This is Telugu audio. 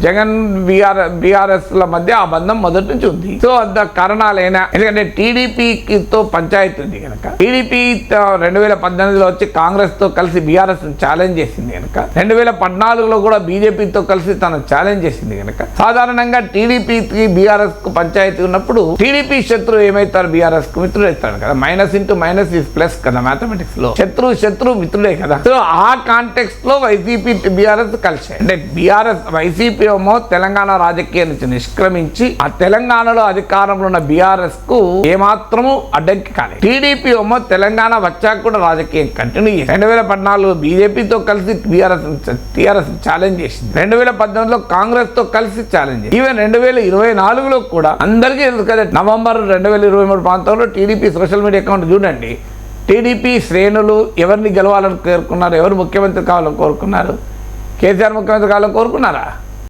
జగన్ బీఆర్ఎస్ల మధ్య ఆ బంధం మొదటి నుంచి ఉంది. సో అంత కారణాలైనా, ఎందుకంటే టీడీపీతో పంచాయతీ ఉంది కనుక, టీడీపీ 2018లో వచ్చి కాంగ్రెస్ తో కలిసి బీఆర్ఎస్ ఛాలెంజ్ చేసింది కనుక, 2014లో కూడా బీజేపీతో కలిసి తను ఛాలెంజ్ చేసింది కనుక, సాధారణంగా టీడీపీకి బీఆర్ఎస్ కు పంచాయతీ ఉన్నప్పుడు టీడీపీ శత్రువు ఏమైతారు, బీఆర్ఎస్ కు మిత్రుడు అవుతాడు కదా. Minus into minus is plus కదా మ్యాథమెటిక్స్ లో. శత్రువు మిత్రుడే కదా. సో ఆ కాంటెక్స్ట్ లో వైసీపీ బీఆర్ఎస్ కలిసాయి. అంటే బీఆర్ఎస్ వైసీపీ ఏమో తెలంగాణ రాజకీయం నుంచి నిష్క్రమించి ఆ తెలంగాణలో అధికారంలో ఉన్న బీఆర్ఎస్ కు ఏమాత్రము అడ్డంకి కాలేదు. టీడీపీ ఏమో తెలంగాణ వచ్చాక కూడా రాజకీయం కంటిన్యూ చేసింది. 2014 బీజేపీతో కలిసి టీఆర్ఎస్ ఛాలెంజ్ చేసింది. 2018లో కాంగ్రెస్ తో కలిసి ఛాలెంజ్. ఈవెన్ 2024లో కూడా అందరికీ తెలుసు కదా, నవంబర్ 2023 ప్రాంతంలో టీడీపీ సోషల్ మీడియా అకౌంట్ చూడండి. టీడీపీ శ్రేణులు ఎవరిని గెలవాలని కోరుకున్నారు, ఎవరు ముఖ్యమంత్రి కావాలని కోరుకున్నారు? కేసీఆర్ ముఖ్యమంత్రి కావాలని కోరుకున్నారా?